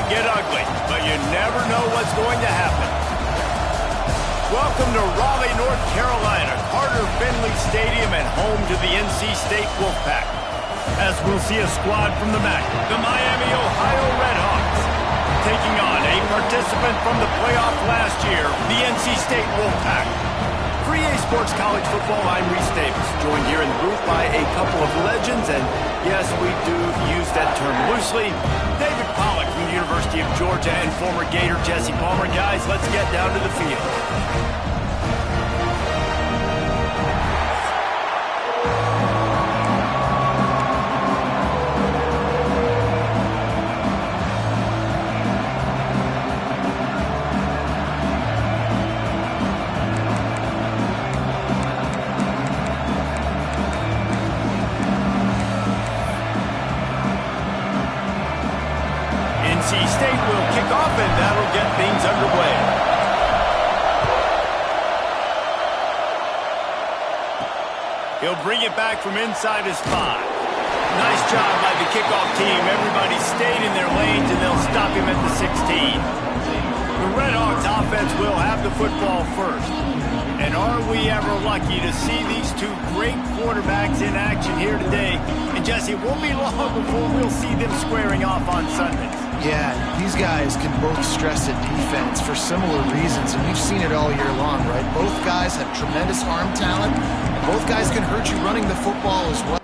get ugly, but you never know what's going to happen. Welcome to Raleigh, North Carolina, Carter Finley Stadium and home to the NC State Wolfpack. As we'll see a squad from the MAC, the Miami, Ohio Redhawks, taking on a participant from the playoff last year, the NC State Wolfpack. For EA Sports College Football, I'm Reese Davis, joined here in the booth by a couple of legends, and yes, we do use that term loosely. David Pollack from the University of Georgia and former Gator Jesse Palmer. Guys, let's get down to the field. NC State will kick off, and that'll get things underway. He'll bring it back from inside his 5. Nice job by the kickoff team. Everybody stayed in their lanes, and they'll stop him at the 16. The Redhawks offense will have the football first. And are we ever lucky to see these two great quarterbacks in action here today? And Jesse, it won't be long before we'll see them squaring off on Sundays. Yeah, these guys can both stress a defense for similar reasons, and we've seen it all year long, right? Both guys have tremendous arm talent, and both guys can hurt you running the football as well.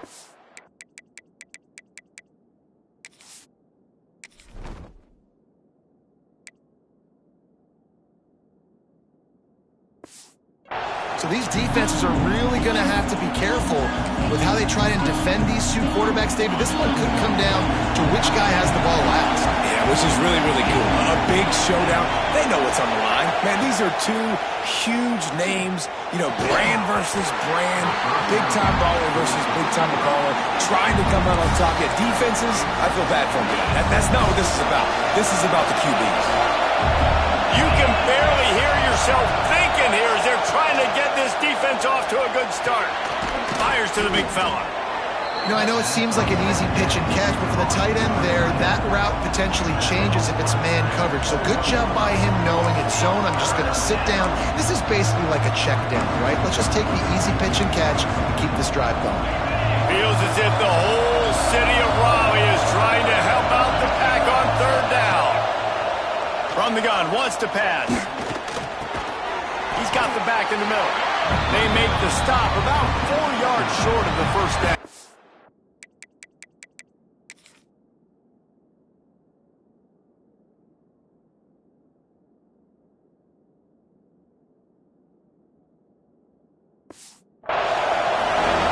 So these defenses are really going to have to be careful with how they try and defend these two quarterbacks, David. This one could come down to which guy has the ball last. Yeah, which is really, really cool. A big showdown. They know what's on the line. Man, these are two huge names. You know, brand versus brand. Big-time baller versus big-time baller. Trying to come out on top. Yeah, defenses, I feel bad for them. That's not what this is about. This is about the QBs. You can barely hear yourself thinking here as they're trying to get this defense off to a good start. Fires to the big fella. You know, I know it seems like an easy pitch and catch, but for the tight end there, that route potentially changes if it's man coverage. So good job by him knowing it's zone. I'm just going to sit down. This is basically like a check down, right? Let's just take the easy pitch and catch and keep this drive going. Feels as if the whole city of Raleigh is trying to help out the Pack on third down. From the gun, wants to pass. He's got the back in the middle. They make the stop about 4 yards short of the first down.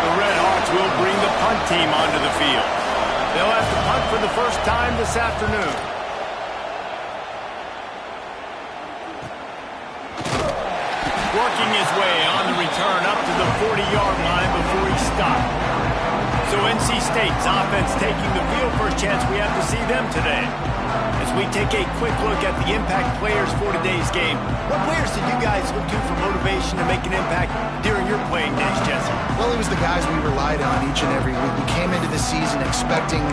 The Redhawks will bring the punt team onto the field. They'll have to punt for the first time this afternoon. Working his way on the return up to the 40-yard line before he stopped. So NC State's offense taking the field. First chance we have to see them today. As we take a quick look at the impact players for today's game, what players did you guys look to for motivation to make an impact during your playing days, Jesse? Well, it was the guys we relied on each and every week. We came into the season expecting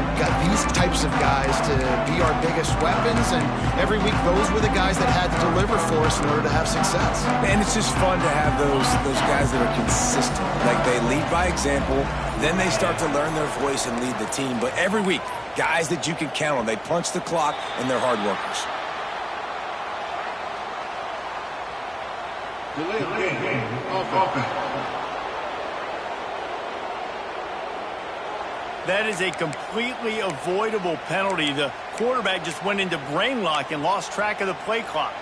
these types of guys to be our biggest weapons, and every week those were the guys that had to deliver for us in order to have success. And it's just fun to have those guys that are consistent. Like, they lead by example, then they start to learn their voice and lead the team. But every week, guys that you can count on. They punch the clock, and they're hard workers. That is a completely avoidable penalty. The quarterback just went into brain lock and lost track of the play clock.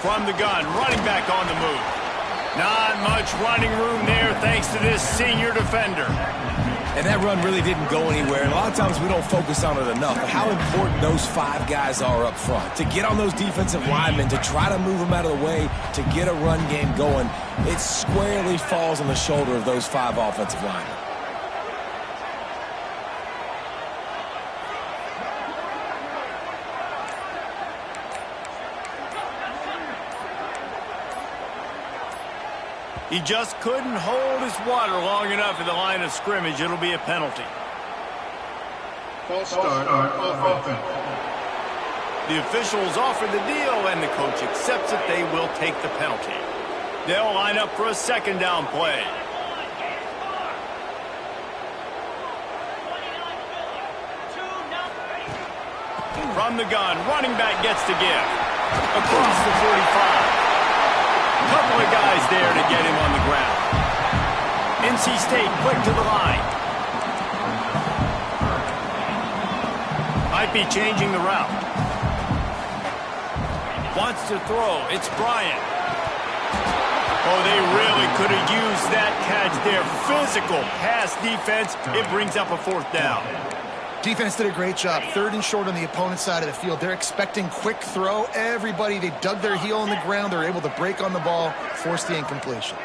From the gun, running back on the move. Not much running room there thanks to this senior defender. And that run really didn't go anywhere. And a lot of times we don't focus on it enough. But how important those 5 guys are up front. To get on those defensive linemen, to try to move them out of the way, to get a run game going, it squarely falls on the shoulder of those 5 offensive linemen. He just couldn't hold his water long enough at the line of scrimmage. It'll be a penalty. False start on offense. The officials offer the deal, and the coach accepts it. They will take the penalty. They'll line up for a second down play. From the gun, running back gets to give. Across the 45. Couple of guys there to get him on the ground. NC State quick to the line. Might be changing the route. Wants to throw. It's Bryant. Oh, they really could have used that catch there. Physical pass defense. It brings up a fourth down. Defense did a great job. 3rd and short on the opponent's side of the field. They're expecting quick throw. Everybody, they dug their heel in the ground. They're able to break on the ball, force the incompletion.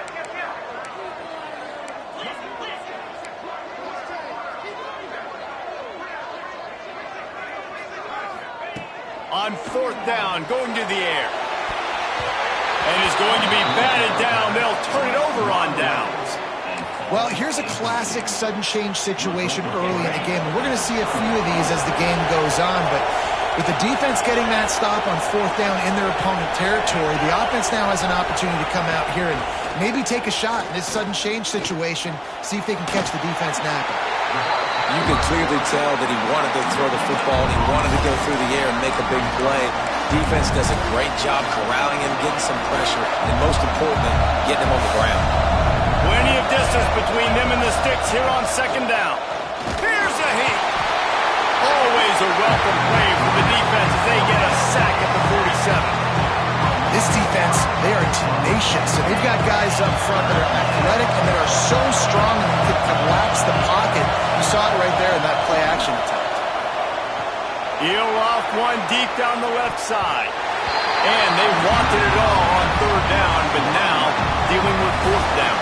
On 4th down, going to the air. And is going to be batted down. They'll turn it over on downs. Well, here's a classic sudden change situation early in the game. And we're going to see a few of these as the game goes on. But with the defense getting that stop on 4th down in their opponent territory, the offense now has an opportunity to come out here and maybe take a shot in this sudden change situation, see if they can catch the defense napping. You could clearly tell that he wanted to throw the football and he wanted to go through the air and make a big play. Defense does a great job corralling him, getting some pressure, and most importantly, getting him on the ground. Plenty of distance between them and the sticks here on 2nd down. Here's a hit. Always a welcome play for the defense as they get a sack at the 47. This defense, they are tenacious, and they've got guys up front that are athletic and that are so strong and can collapse the pocket. You saw it right there in that play-action attempt. He'll off one deep down the left side. And they wanted it all on 3rd down, but now dealing with 4th down.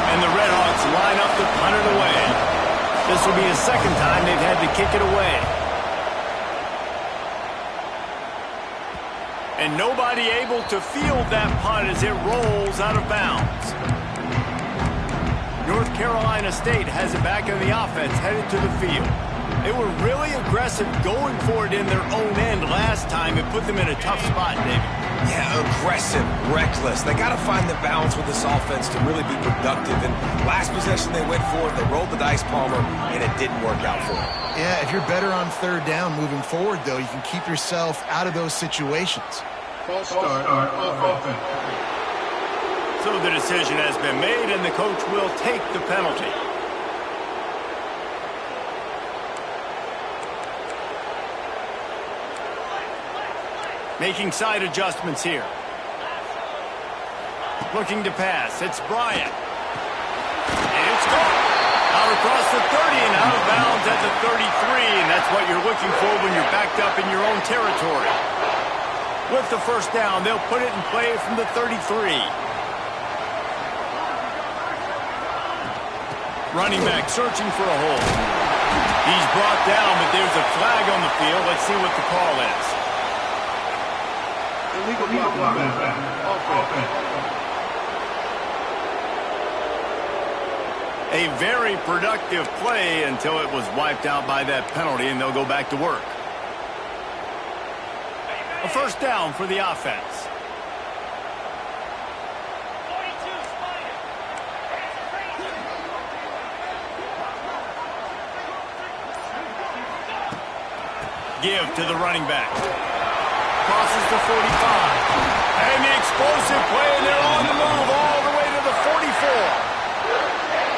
And the Redhawks line up to punt it away. This will be the 2nd time they've had to kick it away. And nobody able to field that punt as it rolls out of bounds. North Carolina State has it back on the offense, headed to the field. They were really aggressive going for it in their own end last time. It put them in a tough spot, David. Yeah, aggressive, reckless. They got to find the balance with this offense to really be productive. And last possession they went for it, they rolled the dice, Palmer, and it didn't work out for them. Yeah, if you're better on 3rd down moving forward, though, you can keep yourself out of those situations. False start on offense. So the decision has been made, and the coach will take the penalty. Making side adjustments here. Looking to pass. It's Bryant. And it's caught. Out across the 30 and out of bounds at the 33. And that's what you're looking for when you're backed up in your own territory. With the 1st down, they'll put it in play from the 33. Running back searching for a hole. He's brought down, but there's a flag on the field. Let's see what the call is. Illegal block offense. A very productive play until it was wiped out by that penalty, and they'll go back to work. A 1st down for the offense. Give to the running back. Crosses the 45. And the explosive play, and they're on the move all the way to the 44.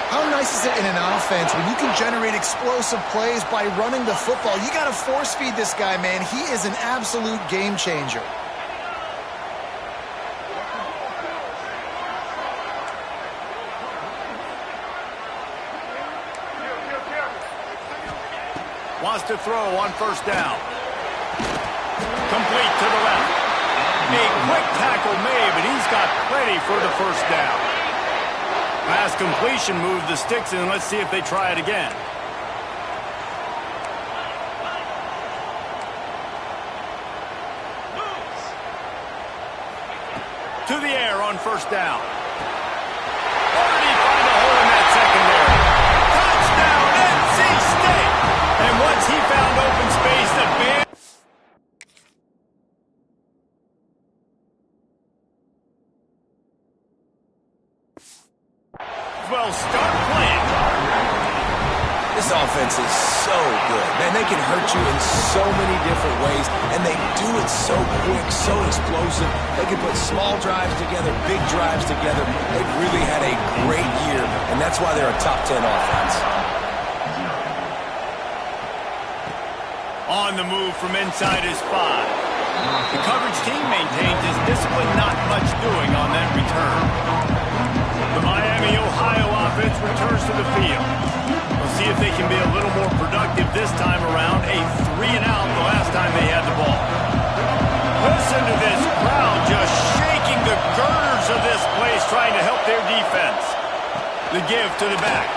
How nice is it in an offense when you can generate explosive plays by running the football? You got to force feed this guy, man. He is an absolute game changer. Wants to throw on 1st down. Complete to the left. A quick tackle made, but he's got plenty for the 1st down. Pass completion moved the sticks, and let's see if they try it again. To the air on 1st down. well start playing. This offense is so good. Man, they can hurt you in so many different ways, and they do it so quick, so explosive. They can put small drives together, big drives together. They've really had a great year, and that's why they're a top 10 offense. On the move from inside his 5. The coverage team maintains his discipline, not much doing on that return. The Miami, Ohio offense returns to the field. We'll see if they can be a little more productive this time around. A 3-and-out the last time they had the ball. Listen to this crowd just shaking the girders of this place, trying to help their defense. The give to the back.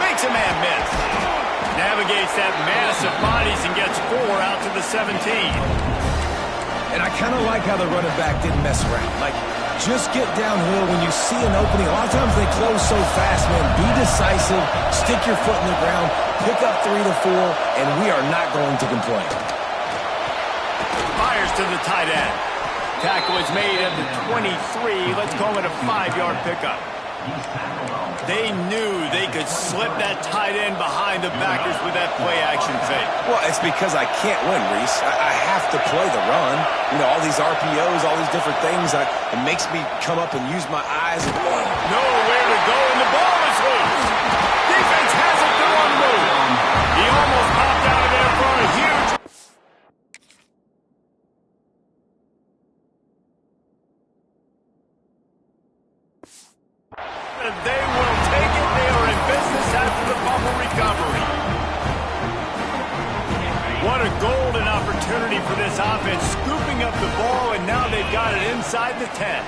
Makes a man miss. Navigates that mass of bodies and gets 4 out to the 17. And I kind of like how the running back didn't mess around. Like, just get downhill when you see an opening. A lot of times they close so fast, man. Be decisive, stick your foot in the ground, pick up 3 to 4, and we are not going to complain. Fires to the tight end. Tackle is made at the 23. Let's call it a 5-yard pickup. They knew they could slip that tight end behind the backers with that play-action fake. Well, it's because I can't win, Reese. I have to play the run. You know, all these RPOs, all these different things. It makes me come up and use my eyes. And nowhere to go, and the ball is loose. Defense has it to one move. He almost popped out of there for a huge... They will take it. They are in business after the fumble recovery. What a golden opportunity for this offense, scooping up the ball, and now they've got it inside the 10.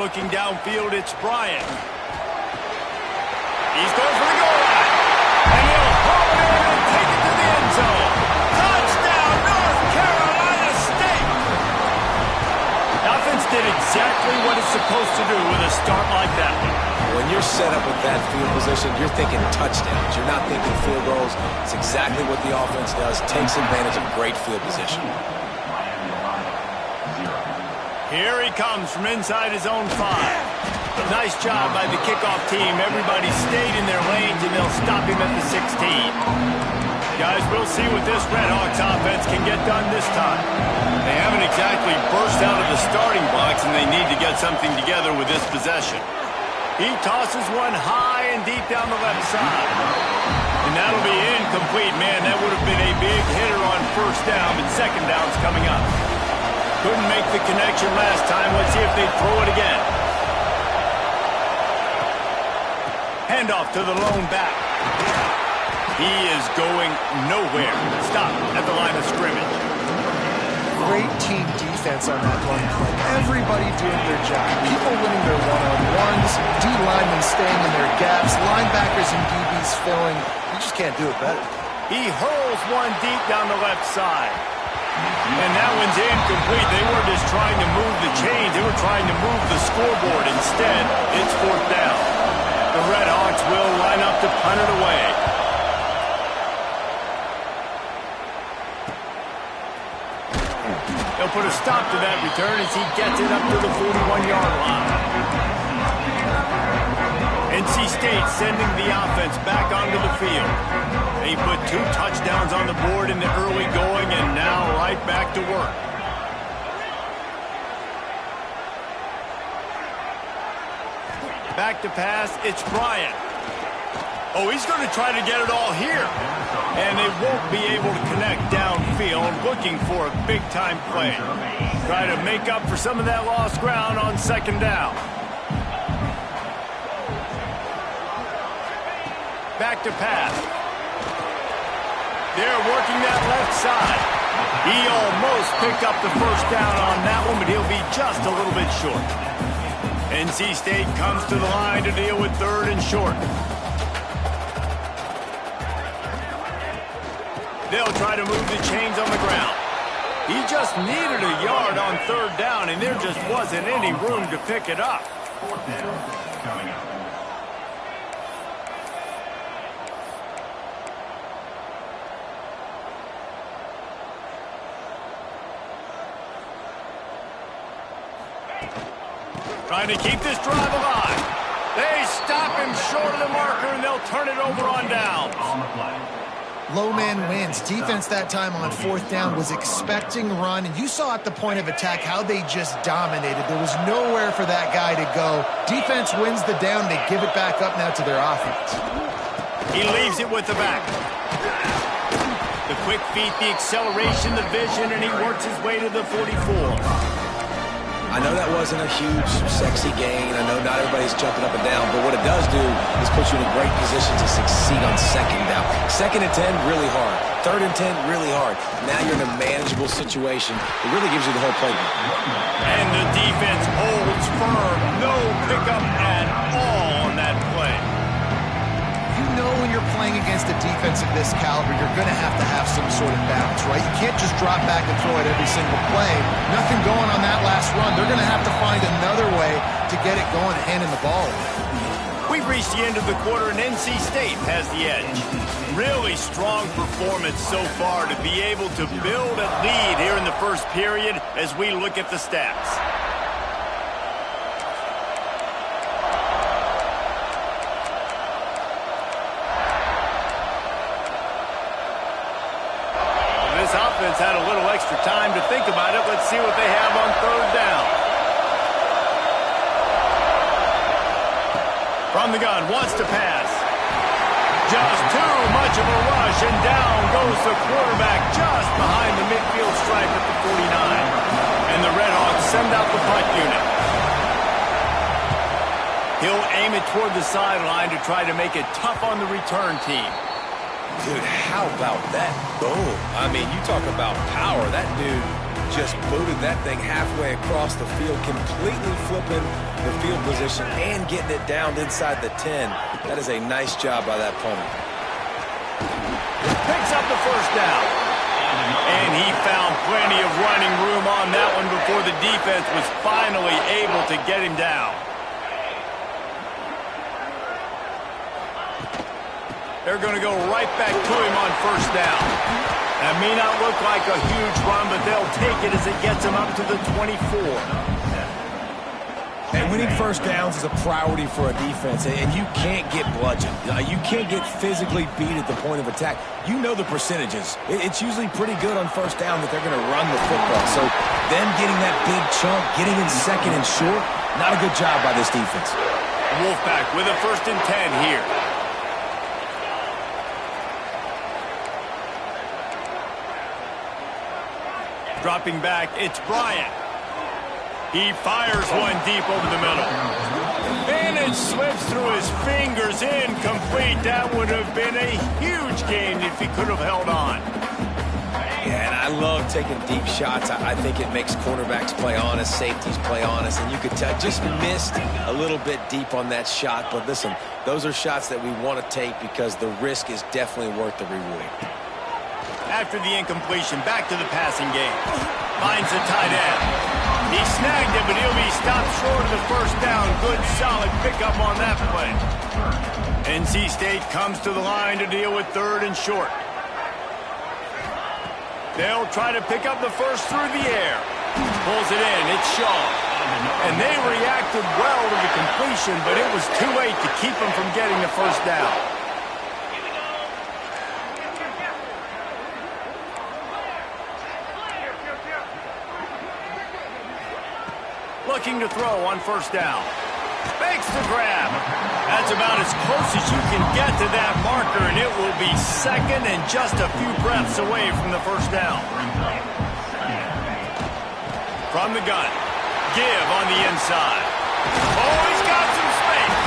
Looking downfield, it's Bryant. He's going for the goal line. And he'll haul it in and take it to the end zone. Touchdown, North Carolina State! The offense did exactly what it's supposed to do with a start like that one. When you're set up with that field position, you're thinking touchdowns. You're not thinking field goals. It's exactly what the offense does. Takes advantage of great field position. Here he comes from inside his own 5. Nice job by the kickoff team. Everybody stayed in their lanes, and they'll stop him at the 16. Guys, we'll see what this Redhawks offense can get done this time. They haven't exactly burst out of the starting blocks, and they need to get something together with this possession. He tosses one high and deep down the left side. And that'll be incomplete, man. That would have been a big hitter on first down, but second down's coming up. Couldn't make the connection last time. Let's see if they throw it again. Handoff to the lone back. He is going nowhere. Stop at the line of scrimmage. Great team defense on that run play. Everybody doing their job. People winning their one-on-ones, D-linemen staying in their gaps, linebackers and DBs filling. You just can't do it better. He hurls one deep down the left side. And that one's incomplete. They weren't just trying to move the chains. They were trying to move the scoreboard. Instead, it's 4th down. The Redhawks will line up to punt it away. They'll put a stop to that return as he gets it up to the 41-yard line. NC State sending the offense back onto the field. They put 2 touchdowns on the board in the early going, and now right back to work. Back to pass, it's Bryant. Oh, he's going to try to get it all here. And they won't be able to connect downfield, looking for a big-time play. Try to make up for some of that lost ground on second down. Back to pass. They're working that left side. He almost picked up the first down on that one, but he'll be just a little bit short. NC State comes to the line to deal with 3rd and short. They'll try to move the chains on the ground. He just needed a yard on 3rd down, and there just wasn't any room to pick it up. Trying to keep this drive alive. They stop him short of the marker, and they'll turn it over on downs. Low man wins. Defense that time on fourth down was expecting run, and you saw at the point of attack how they just dominated. There was nowhere for that guy to go. Defense wins the down. They give it back up now to their offense. He leaves it with the back. The quick feet, the acceleration, the vision, and he works his way to the 44. I know that wasn't a huge, sexy gain. I know not everybody's jumping up and down, but what it does do is put you in a great position to succeed on second down. Second and 10, really hard. Third and 10, really hard. Now you're in a manageable situation. It really gives you the whole playbook. And the defense holds firm. No pickup at all on that play. You know when you're playing against a defense of this caliber, you're going to have some sort of balance, right? You can't just drop back and throw it every single play. Nothing going on that last run. They're going to have to find another way to get it going and handing the ball. We've reached the end of the quarter, and NC State has the edge. Really strong performance so far to be able to build a lead here in the first period as we look at the stats. This offense had a little extra time to think about it. Let's see what they have on third down. From the gun, wants to pass. Just too much of a rush, and down goes the quarterback just behind the midfield stripe at the 49. And the Redhawks send out the punt unit. He'll aim it toward the sideline to try to make it tough on the return team. Dude, how about that? Boom. I mean, you talk about power. That dude just booted that thing halfway across the field, completely flipping the field position and getting it down inside the 10. That is a nice job by that punter. Picks up the first down. And he found plenty of running room on that one before the defense was finally able to get him down. They're going to go right back to him on first down. That may not look like a huge run, but they'll take it as it gets them up to the 24. And winning first downs is a priority for a defense, and you can't get bludgeoned. You can't get physically beat at the point of attack. You know the percentages. It's usually pretty good on first down that they're going to run the football. So them getting that big chunk, getting in second and short, not a good job by this defense. Wolfpack with a 1st and 10 here. Dropping back, it's Bryant. He fires one deep over the middle. And it slips through his fingers, incomplete. That would have been a huge gain if he could have held on. Yeah, and I love taking deep shots. I think it makes cornerbacks play honest, safeties play honest, and you could tell just missed a little bit deep on that shot. But listen, those are shots that we want to take because the risk is definitely worth the reward. After the incompletion, back to the passing game. Finds the tight end. He snagged it, but he'll be stopped short of the first down. Good, solid pickup on that play. NC State comes to the line to deal with 3rd and short. They'll try to pick up the first through the air. Pulls it in. It's Shaw. And they reacted well to the completion, but it was too late to keep them from getting the first down. Looking to throw on first down. Fakes the grab. That's about as close as you can get to that marker, and it will be second and just a few breaths away from the first down. From the gun. Give on the inside. Oh, he's got some space.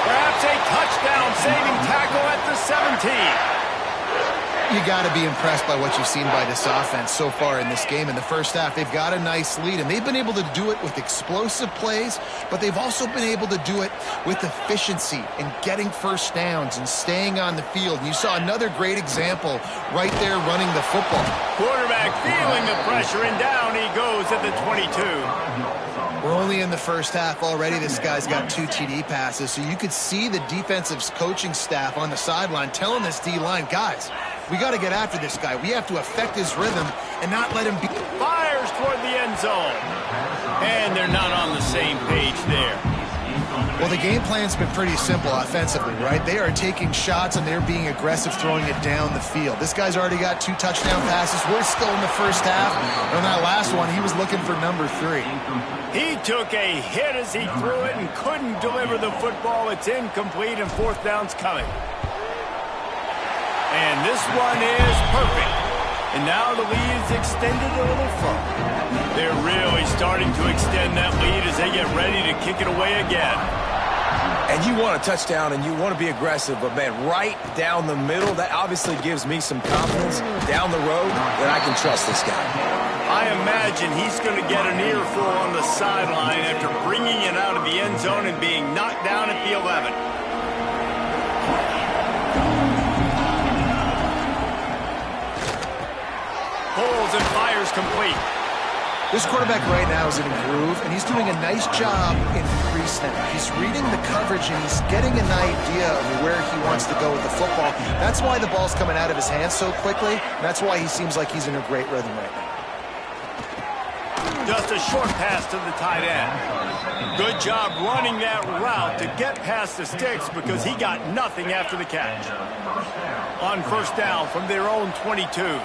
Perhaps a touchdown-saving tackle at the 17. You got to be impressed by what you've seen by this offense so far in this game. In the first half, they've got a nice lead, and they've been able to do it with explosive plays, but they've also been able to do it with efficiency and getting first downs and staying on the field. And you saw another great example right there running the football. Quarterback feeling the pressure, and down he goes at the 22. We're only in the first half already. This guy's got 2 TD passes, so you could see the defensive coaching staff on the sideline telling this D-line, guys, we got to get after this guy. We have to affect his rhythm and not let him be. Fires toward the end zone. And they're not on the same page there. Well, the game plan's been pretty simple offensively, right? They are taking shots and they're being aggressive, throwing it down the field. This guy's already got 2 touchdown passes. We're still in the first half. And on that last one, he was looking for number 3. He took a hit as he threw it and couldn't deliver the football. It's incomplete and 4th down's coming. And this one is perfect. And now the lead is extended a little further. They're really starting to extend that lead as they get ready to kick it away again. And you want a touchdown and you want to be aggressive, but man, right down the middle, that obviously gives me some confidence down the road that I can trust this guy. I imagine he's going to get an earful on the sideline after bringing it out of the end zone and being knocked down at the 11. Pulls and fires complete. This quarterback right now is in a groove, and he's doing a nice job in pre-snap. He's reading the coverage, and he's getting an idea of where he wants to go with the football. That's why the ball's coming out of his hands so quickly, and that's why he seems like he's in a great rhythm right now. Just a short pass to the tight end. Good job running that route to get past the sticks because he got nothing after the catch. On 1st down from their own 22.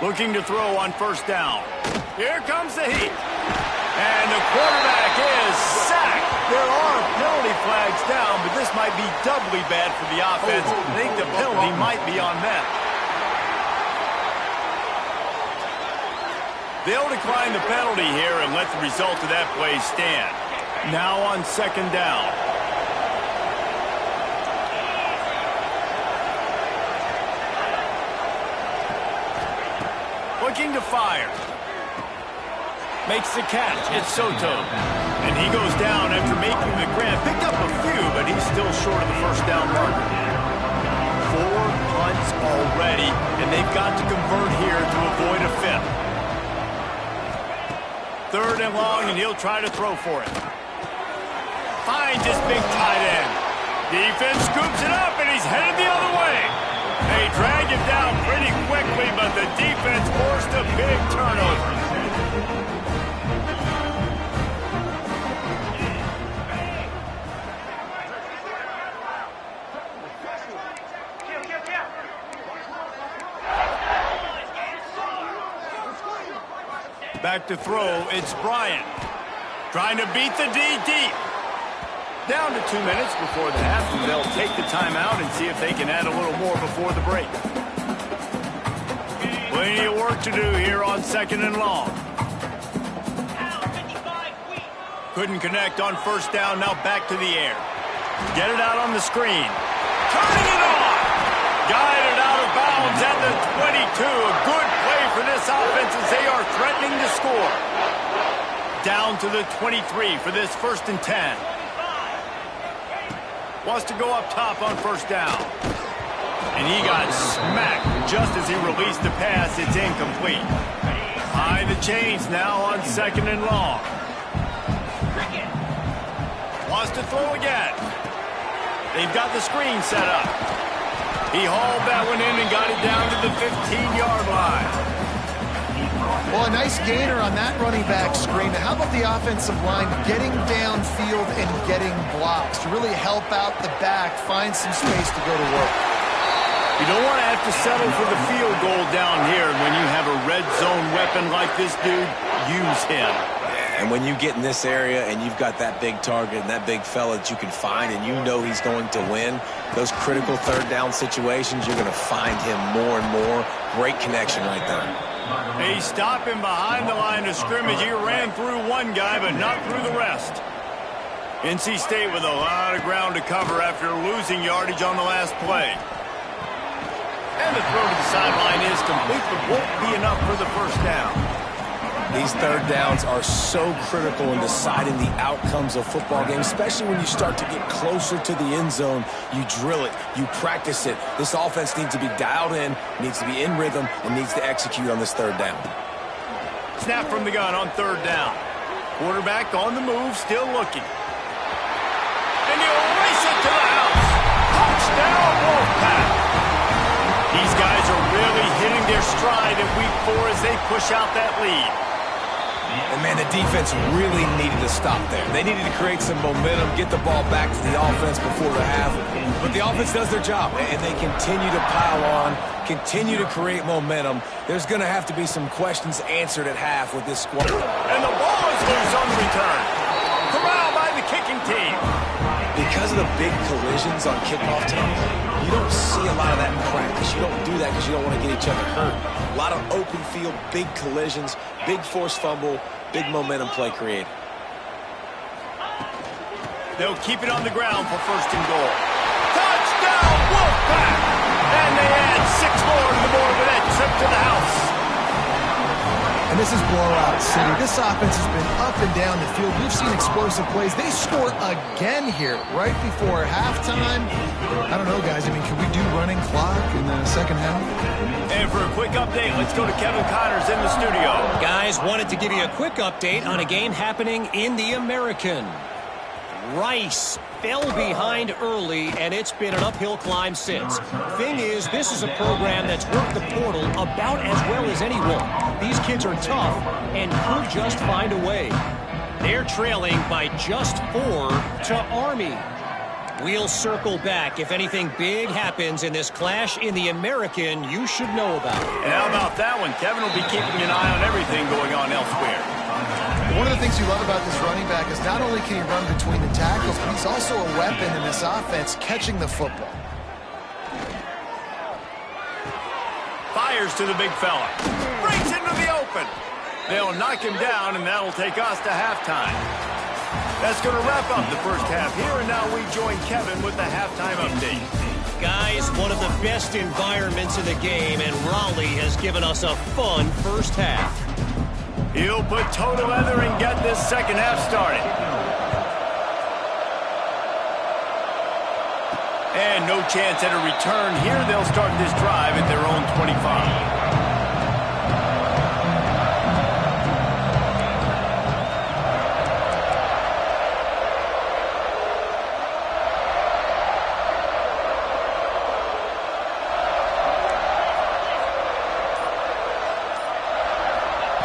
Looking to throw on 1st down. Here comes the heat. And the quarterback is sacked. There are penalty flags down, but this might be doubly bad for the offense. I think the penalty might be on them. They'll decline the penalty here and let the result of that play stand. Now on 2nd down. Looking to fire. Makes the catch. It's Soto. And he goes down after making the grab. Picked up a few, but he's still short of the 1st down marker. 4 punts already, and they've got to convert here to avoid a 5th. 3rd and long, and he'll try to throw for it. Finds his big tight end. Defense scoops it up, and he's headed the other way. They drag him down pretty quickly, but the defense forced a big turnover. Back to throw, it's Bryant. Trying to beat the D deep. Down to 2 minutes before the half, and they'll take the timeout and see if they can add a little more before the break. Plenty of work to do here on 2nd and long. Couldn't connect on 1st down, now back to the air. Get it out on the screen. Turning it on! Guided out of bounds at the 22. A good play for this offense as they are threatening to score. Down to the 23 for this 1st and 10. Wants to go up top on 1st down. And he got smacked just as he released the pass. It's incomplete. High the chains now on 2nd and long. Wants to throw again. They've got the screen set up. He hauled that one in and got it down to the 15-yard line. Well, a nice gainer on that running back screen. How about the offensive line getting downfield and getting blocks to really help out the back, find some space to go to work? You don't want to have to settle for the field goal down here. When you have a red zone weapon like this dude, use him. And when you get in this area and you've got that big target and that big fella that you can find and you know he's going to win, those critical 3rd down situations, you're going to find him more and more. Great connection right there. They stop him behind the line of scrimmage. He ran through one guy, but not through the rest. NC State with a lot of ground to cover after losing yardage on the last play. And the throw to the sideline is complete, but won't be enough for the 1st down. These 3rd downs are so critical in deciding the outcomes of football games, especially when you start to get closer to the end zone. You drill it, you practice it. This offense needs to be dialed in, needs to be in rhythm, and needs to execute on this 3rd down. Snap from the gun on 3rd down. Quarterback on the move, still looking. And he'll race it to the house. Touchdown, Wolfpack. These guys are really hitting their stride stride in week 4 as they push out that lead. And, man, the defense really needed to stop there. They needed to create some momentum, get the ball back to the offense before the half. But the offense does their job, and they continue to pile on, continue to create momentum. There's going to have to be some questions answered at half with this squad. And the ball is loose on the return. Corralled by the kicking team. Because of the big collisions on kickoff time, you don't see a lot of that in practice. You don't do that because you don't want to get each other hurt. A lot of open field, big collisions, big forced fumble, big momentum play created. They'll keep it on the ground for 1st and goal. Touchdown, Wolfpack! And they add 6 more to the board with that trip to the house. And this is blowout city. This offense has been up and down the field. We've seen explosive plays. They score again here right before halftime. I don't know, guys. I mean, can we do running clock in the second half? And for a quick update, let's go to Kevin Connors in the studio. Guys, wanted to give you a quick update on a game happening in the American. Rice fell behind early, and it's been an uphill climb since. Thing is, this is a program that's worked the portal about as well as anyone. These kids are tough and could just find a way. They're trailing by just 4 to Army. We'll circle back. If anything big happens in this clash in the American, you should know about it. And how about that one? Kevin will be keeping an eye on everything going on elsewhere. One of the things you love about this running back is not only can he run between the tackles, but he's also a weapon in this offense, catching the football. Fires to the big fella. Breaks into the open. They'll knock him down, and that'll take us to halftime. That's going to wrap up the first half here, and now we join Kevin with the halftime update. Guys, one of the best environments in the game, and Raleigh has given us a fun first half. He'll put toe to leather and get this second half started. And no chance at a return here. They'll start this drive at their own 25.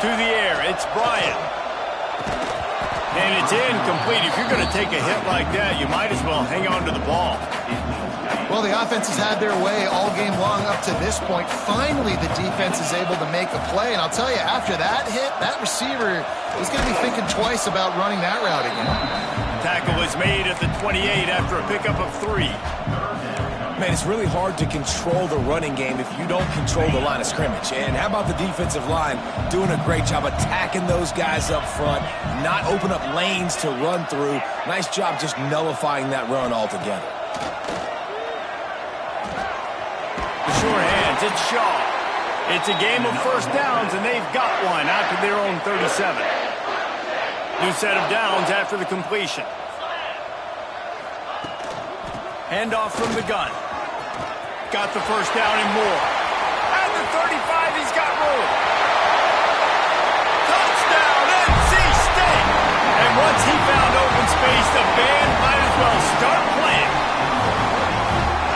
To the air, it's Bryant. And it's incomplete. If you're going to take a hit like that, you might as well hang on to the ball. Well, the offense has had their way all game long up to this point. Finally, the defense is able to make a play. And I'll tell you, after that hit, that receiver is going to be thinking twice about running that route again. Tackle is made at the 28 after a pickup of 3. Man, it's really hard to control the running game if you don't control the line of scrimmage. And how about the defensive line doing a great job attacking those guys up front, not open up lanes to run through. Nice job just nullifying that run altogether. The short hands, it's Shaw. It's a game of first downs, and they've got one out to their own 37. New set of downs after the completion. Handoff from the gun. Got the first down and more. At the 35, he's got room. Touchdown, NC State! And once he found open space, the band might as well start playing.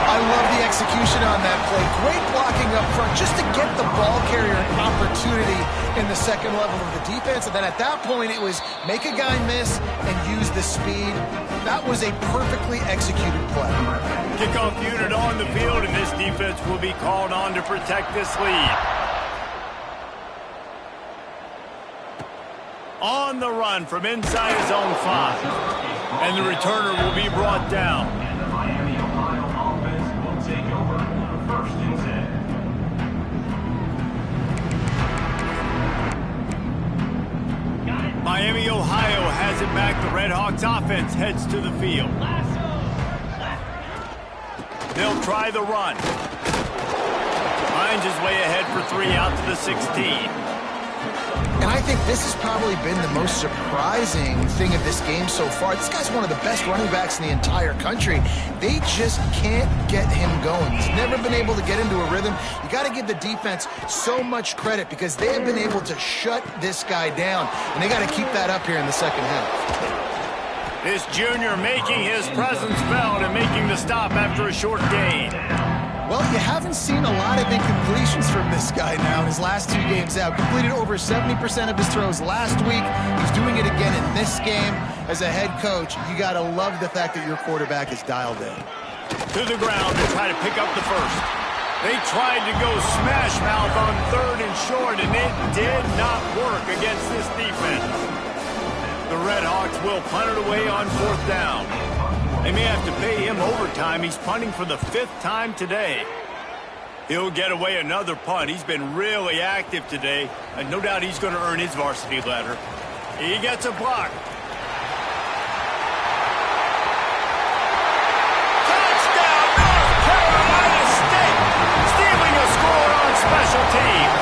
I love the execution on that play. Great blocking up front just to get the ball carrier an opportunity in the second level of the defense. And then at that point, it was make a guy miss and use the speed. That was a perfectly executed play. Kickoff unit on the field, and this defense will be called on to protect this lead. On the run from inside his own 5. And the returner will be brought down. Miami, Ohio has it back. The Red Hawks offense heads to the field. They'll try the run. Finds his way ahead for 3 out to the 16. And I think this has probably been the most surprising thing of this game so far. This guy's one of the best running backs in the entire country. They just can't get him going. He's never been able to get into a rhythm. You got to give the defense so much credit because they have been able to shut this guy down. And they got to keep that up here in the second half. This junior making his presence felt and making the stop after a short gain. Well, you haven't seen a lot of incompletions from this guy now in his last 2 games out. Completed over 70% of his throws last week. He's doing it again in this game. As a head coach, you got to love the fact that your quarterback is dialed in. To the ground to try to pick up the first. They tried to go smash mouth on 3rd and short, and it did not work against this defense. The Red Hawks will punt it away on 4th down. They may have to pay him overtime. He's punting for the 5th time today. He'll get away another punt. He's been really active today, and no doubt he's going to earn his varsity letter. He gets a block. Touchdown, North Carolina State! Stealing a score on special teams.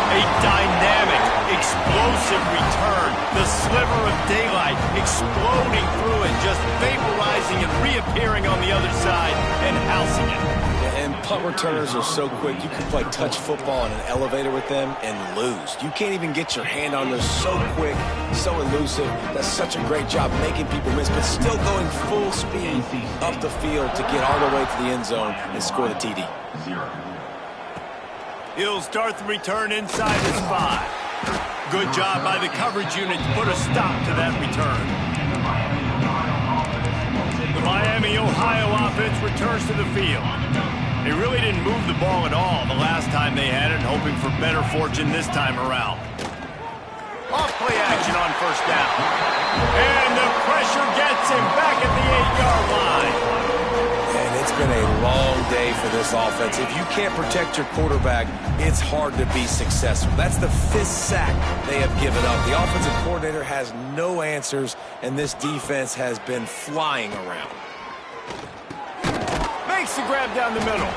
A dynamic, explosive return. The sliver of daylight exploding through it, just vaporizing and reappearing on the other side and housing it. And punt returners are so quick. You can play touch football in an elevator with them and lose. You can't even get your hand on them. So quick, so elusive. That's such a great job making people miss, but still going full speed up the field to get all the way to the end zone and score the TD. He'll start the return inside his 5. Good job by the coverage unit to put a stop to that return. The Miami, Ohio offense returns to the field. They really didn't move the ball at all the last time they had it, hoping for better fortune this time around. Off play action on 1st down. And the pressure gets him back at the 8-yard line. And it's been a long day for this offense. If you can't protect your quarterback, it's hard to be successful. That's the 5th sack they have given up. The offensive coordinator has no answers, and this defense has been flying around. Makes the grab down the middle.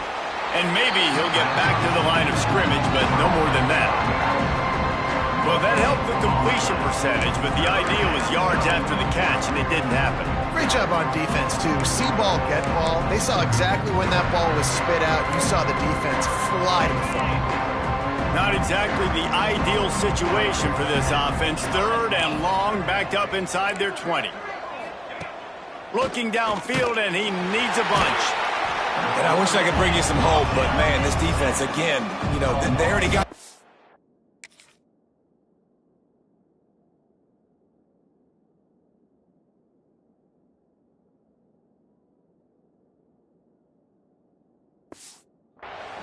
And maybe he'll get back to the line of scrimmage, but no more than that. Well, that helped the completion percentage, but the idea was yards after the catch, and it didn't happen. Great job on defense, too. See ball, get ball. They saw exactly when that ball was spit out. You saw the defense fly to the front. Not exactly the ideal situation for this offense. 3rd and long, backed up inside their 20. Looking downfield, and he needs a bunch. And I wish I could bring you some hope, but, man, this defense, again, you know, they already got...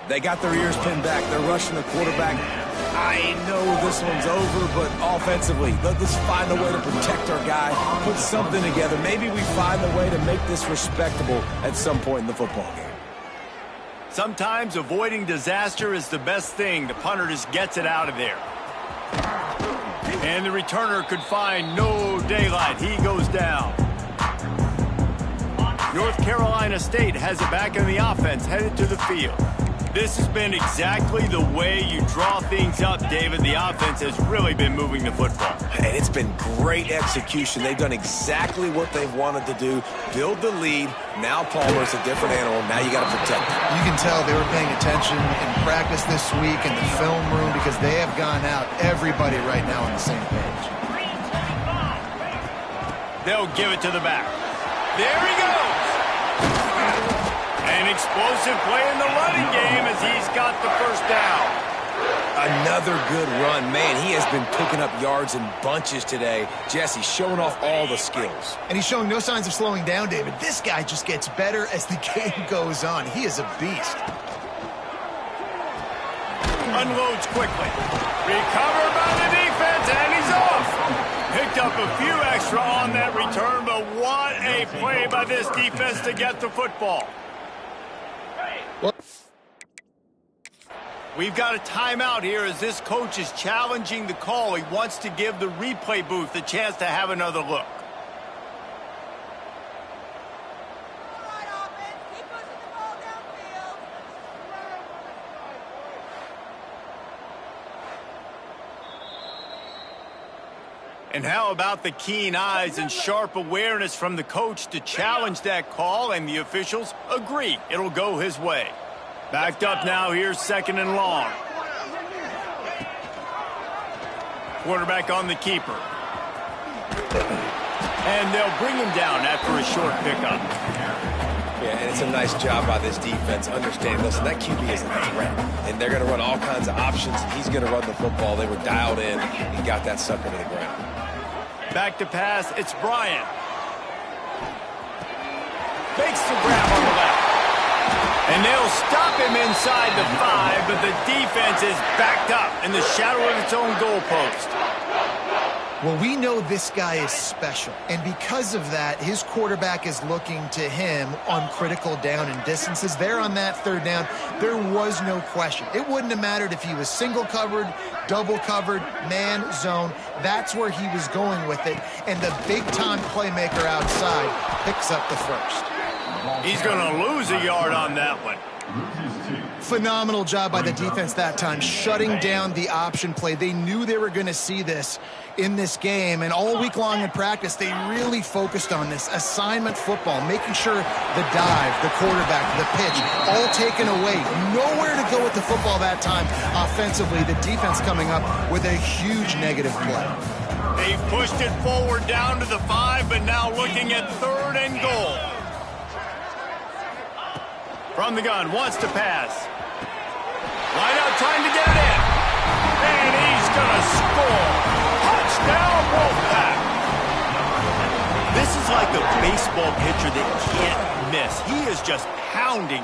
They got their ears pinned back. They're rushing the quarterback. I know this one's over, but offensively, let's find a way to protect our guy, put something together. Maybe we find a way to make this respectable at some point in the football game. Sometimes avoiding disaster is the best thing. The punter just gets it out of there. And the returner could find no daylight. He goes down. North Carolina State has it back in the offense, headed to the field. This has been exactly the way you draw things up, David. The offense has really been moving the football. And it's been great execution. They've done exactly what they've wanted to do. Build the lead. Now Palmer's a different animal. Now you got to protect him. You can tell they were paying attention in practice this week in the film room because they have gone out, everybody right now on the same page. They'll give it to the back. There he goes. An explosive play in the running game as he's got the 1st down. Another good run. Man, he has been picking up yards in bunches today. Jesse showing off all the skills. And he's showing no signs of slowing down, David. This guy just gets better as the game goes on. He is a beast. Unloads quickly. Recovered by the defense, and he's off. Picked up a few extra on that return, but what a play by this defense to get the football. We've got a timeout here as this coach is challenging the call. He wants to give the replay booth a chance to have another look. And how about the keen eyes and sharp awareness from the coach to challenge that call, and the officials agree it'll go his way. Backed up now, here's 2nd and long. Quarterback on the keeper. And they'll bring him down after a short pickup. Yeah, and it's a nice job by this defense. Understand, listen, that QB is a threat, and they're going to run all kinds of options, and he's going to run the football. They were dialed in and got that sucker to the ground. Back to pass, it's Bryant. Makes the grab on the left. And they'll stop him inside the 5, but the defense is backed up in the shadow of its own goalpost. Well, we know this guy is special, and because of that, his quarterback is looking to him on critical down and distances. There on that third down, there was no question. It wouldn't have mattered if he was single covered, double covered, man, zone. That's where he was going with it, and the big-time playmaker outside picks up the first. He's going to lose a yard on that one. Phenomenal job by the defense that time, shutting down the option play. They knew they were going to see this in this game, and all week long in practice, they really focused on this assignment football, making sure the dive, the quarterback, the pitch, all taken away. Nowhere to go with the football that time offensively. The defense coming up with a huge negative play. They've pushed it forward down to the 5, but now looking at 3rd and goal. From the gun, wants to pass. Line out, trying to get it in. And he's going to score. Touchdown, Wolfpack. This is like a baseball pitcher that can't miss. He is just pounding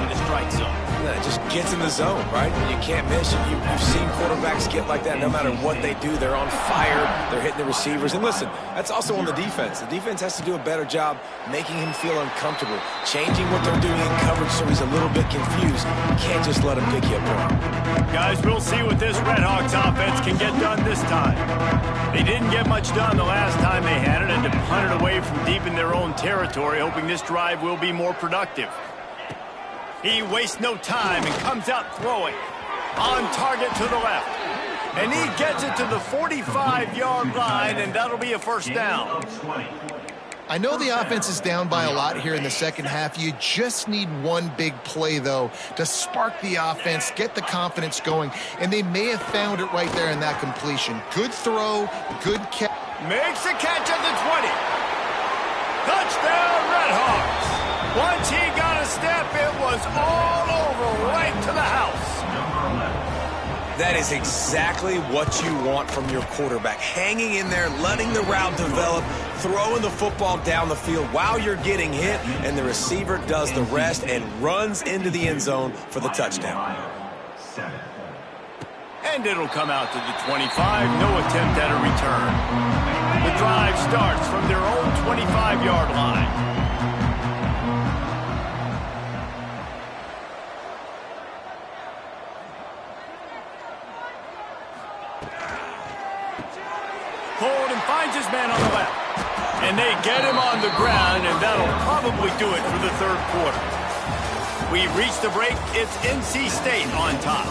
the strike zone. Yeah, it just gets in the zone, right? You can't miss. You've seen quarterbacks get like that. No matter what they do, they're on fire. They're hitting the receivers. And listen, that's also on the defense. The defense has to do a better job making him feel uncomfortable, changing what they're doing in coverage so he's a little bit confused. You can't just let him pick you apart. Guys, we'll see what this Redhawks offense can get done this time. They didn't get much done the last time they had it, and to punt it away from deep in their own territory, hoping this drive will be more productive. He wastes no time and comes out throwing. On target to the left. And he gets it to the 45-yard line, and that'll be a first down. I know the offense is down by a lot here in the second half. You just need one big play, though, to spark the offense, get the confidence going, and they may have found it right there in that completion. Good throw, good catch. Makes a catch at the 20. Touchdown, Redhawks. Once he got a step, it was all over right to the house. That is exactly what you want from your quarterback. Hanging in there, letting the route develop, throwing the football down the field while you're getting hit, and the receiver does the rest and runs into the end zone for the touchdown. And it'll come out to the 25. No attempt at a return. The drive starts from their own 25-yard line. Hold and finds his man on the left. And they get him on the ground, and that'll probably do it for the third quarter. We've reached the break. It's NC State on top.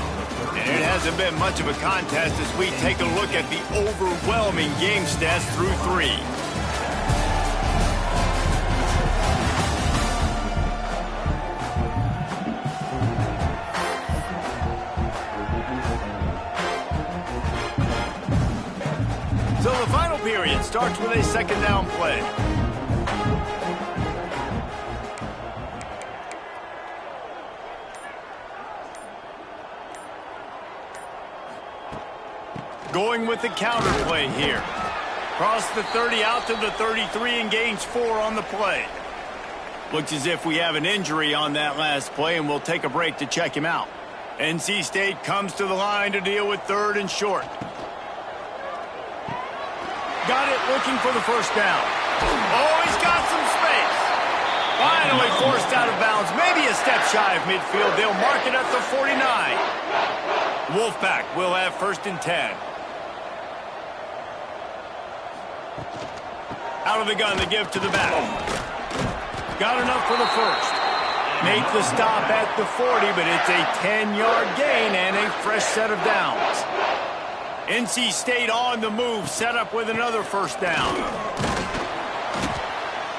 And it hasn't been much of a contest as we take a look at the overwhelming game stats through 3. So the final period starts with a second down play. Going with the counter play here. Cross the 30 out to the 33 and gains 4 on the play. Looks as if we have an injury on that last play, and we'll take a break to check him out. NC State comes to the line to deal with 3rd and short. Got it, looking for the first down. Oh, he's got some space. Finally forced out of bounds. Maybe a step shy of midfield. They'll mark it at the 49. Wolfpack will have 1st and 10. Out of the gun, the give to the back. Got enough for the first. Make the stop at the 40, but it's a 10-yard gain and a fresh set of downs. NC State on the move, set up with another first down.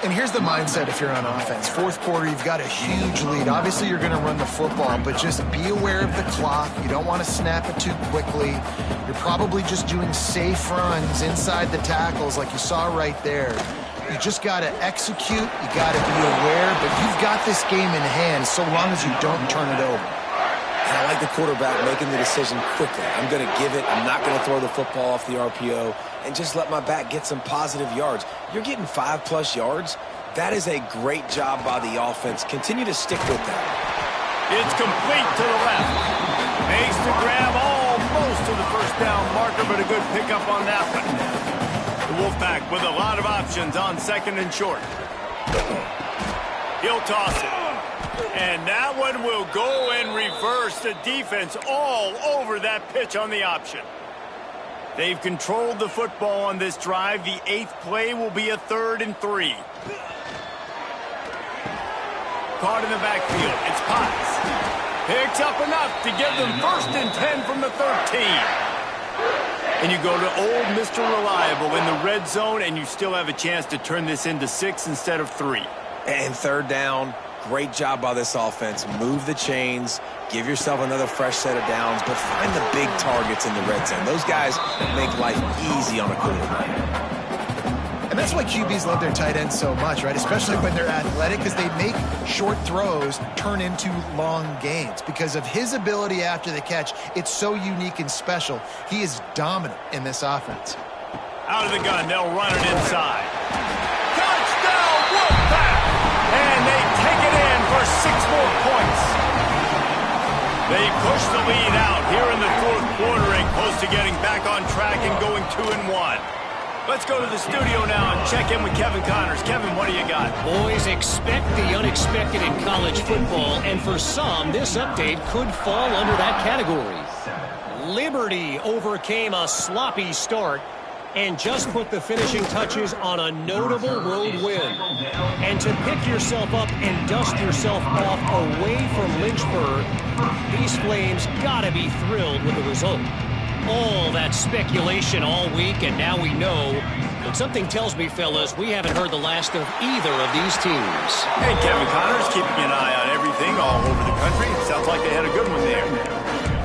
And here's the mindset if you're on offense. Fourth quarter, you've got a huge lead. Obviously, you're going to run the football, but just be aware of the clock. You don't want to snap it too quickly. You're probably just doing safe runs inside the tackles like you saw right there. You just got to execute. You got to be aware, but you've got this game in hand so long as you don't turn it over. And I like the quarterback making the decision quickly. I'm going to give it. I'm not going to throw the football off the RPO and just let my back get some positive yards. You're getting 5+ yards. That is a great job by the offense. Continue to stick with that. It's complete to the left. Makes the grab almost to the first down marker, but a good pickup on that one. The Wolfpack with a lot of options on 2nd and short. He'll toss it. And that one will go in reverse. The defense all over that pitch on the option. They've controlled the football on this drive. The 8th play will be a 3rd and 3. Caught in the backfield. It's Potts. Picks up enough to give them 1st and 10 from the 13. And you go to old Mr. Reliable in the red zone, and you still have a chance to turn this into 6 instead of 3. And 3rd down. Great job by this offense. Move the chains. Give yourself another fresh set of downs, but find the big targets in the red zone. Those guys make life easy on a quarterback. And that's why QBs love their tight ends so much, right? Especially when they're athletic, because they make short throws turn into long gains. Because of his ability after the catch, it's so unique and special. He is dominant in this offense. Out of the gun, they'll run it inside. Touchdown, Wolfpack! And they take it in for 6 more points. They push the lead out here in the 4th quarter and close to getting back on track and going 2-1. Let's go to the studio now and check in with Kevin Connors. Kevin, what do you got? Boys, expect the unexpected in college football, and for some, this update could fall under that category. Liberty overcame a sloppy start and just put the finishing touches on a notable road win. And to pick yourself up and dust yourself off away from Lynchburg, these Flames gotta be thrilled with the result. All that speculation all week, and now we know. But something tells me, fellas, we haven't heard the last of either of these teams. Hey, Kevin Connors, keeping an eye on everything all over the country. Sounds like they had a good one there.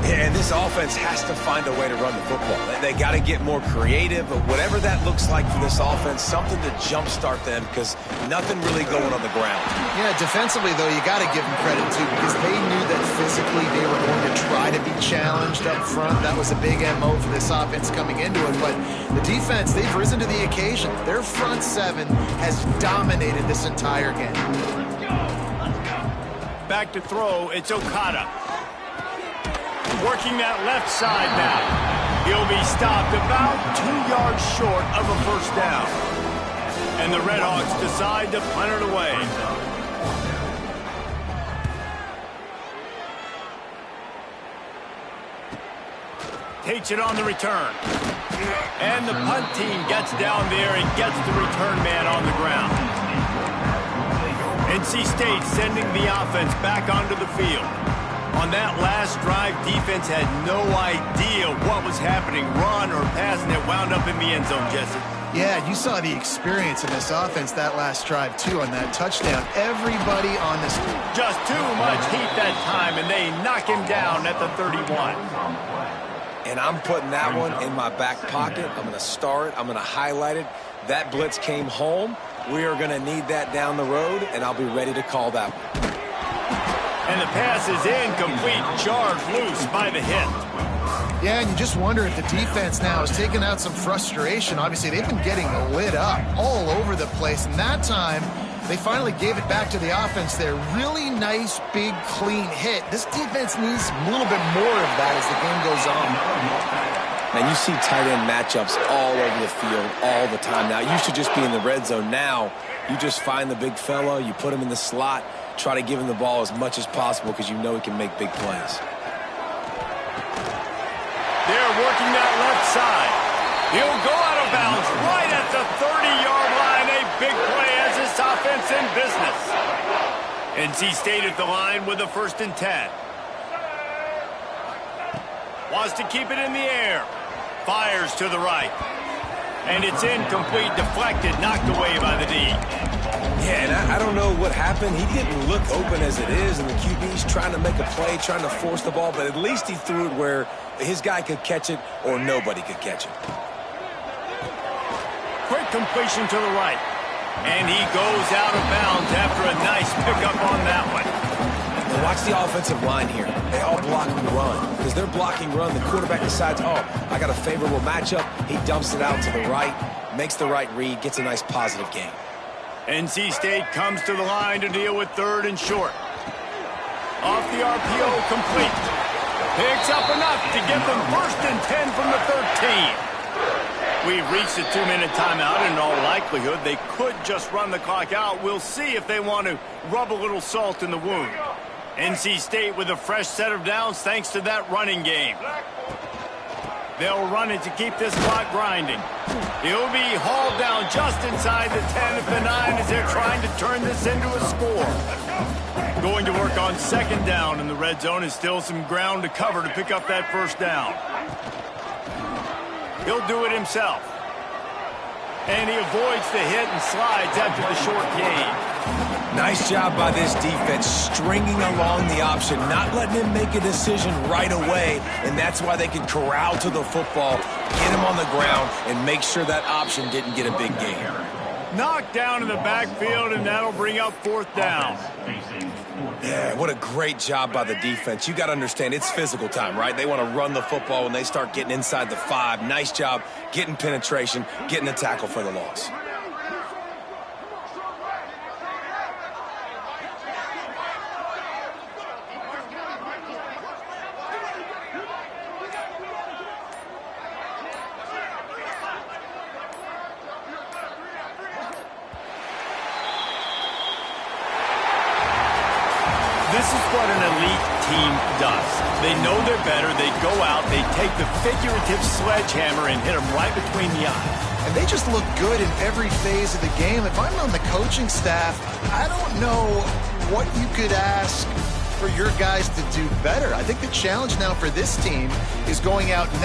Yeah, and this offense has to find a way to run the football. They got to get more creative, but whatever that looks like for this offense, something to jumpstart them, because nothing really going on the ground. Yeah, defensively, though, you got to give them credit, too, because they knew that physically they were going to try to be challenged up front. That was a big MO for this offense coming into it, but the defense, they've risen to the occasion. Their front 7 has dominated this entire game. Back to throw, it's Okada. Working that left side now. He'll be stopped about 2 yards short of a 1st down. And the Redhawks decide to punt it away. Takes it on the return. And the punt team gets down there and gets the return man on the ground. NC State sending the offense back onto the field. On that last drive, defense had no idea what was happening, run or pass, and it wound up in the end zone, Jesse. Yeah, you saw the experience in this offense that last drive, too, on that touchdown. Everybody on this team. Just too much heat that time, and they knock him down at the 31. And I'm putting that one in my back pocket. I'm going to start. I'm going to highlight it. That blitz came home. We are going to need that down the road, and I'll be ready to call that one. And the pass is incomplete, charged loose by the hit. Yeah, and you just wonder if the defense now is taking out some frustration. Obviously, they've been getting lit up all over the place, and that time, they finally gave it back to the offense there. Really nice, big, clean hit. This defense needs a little bit more of that as the game goes on. Man, you see tight end matchups all over the field all the time now. It used to just be in the red zone. Now, you just find the big fella, you put him in the slot, try to give him the ball as much as possible because you know he can make big plays. They're working that left side. He'll go out of bounds right at the 30-yard line. A big play as this offense in business. NC State at the line with a 1st and 10. Wants to keep it in the air. Fires to the right. And it's incomplete, deflected, knocked away by the D. Yeah, and I don't know what happened. He didn't look open as it is, and the QB's trying to make a play, trying to force the ball, but at least he threw it where his guy could catch it or nobody could catch it. Quick completion to the right. And he goes out of bounds after a nice pickup on that one. And watch the offensive line here. They all block and run. Because they're blocking run, the quarterback decides, oh, I got a favorable matchup. He dumps it out to the right, makes the right read, gets a nice positive gain. NC State comes to the line to deal with 3rd and short. Off the RPO, complete. Picks up enough to get them 1st and 10 from the 13. We've reached a 2-minute timeout, and in all likelihood, they could just run the clock out. We'll see if they want to rub a little salt in the wound. NC State with a fresh set of downs thanks to that running game. They'll run it to keep this clock grinding. He'll be hauled down just inside the 10 at the 9 as they're trying to turn this into a score. Going to work on 2nd down in the red zone is still some ground to cover to pick up that 1st down. He'll do it himself. And he avoids the hit and slides after the short gain. Nice job by this defense, stringing along the option, not letting him make a decision right away, and that's why they can corral to the football, get him on the ground, and make sure that option didn't get a big gain. Knocked down in the backfield, and that'll bring up 4th down. Yeah, what a great job by the defense. You got to understand, it's physical time, right? They want to run the football when they start getting inside the 5. Nice job getting penetration, getting a tackle for the loss. This is what an elite team does. They know they're better. They go out, they take the figurative sledgehammer and hit them right between the eyes. And they just look good in every phase of the game. If I'm on the coaching staff, I don't know what you could ask for your guys to do better. I think the challenge now for this team is going out next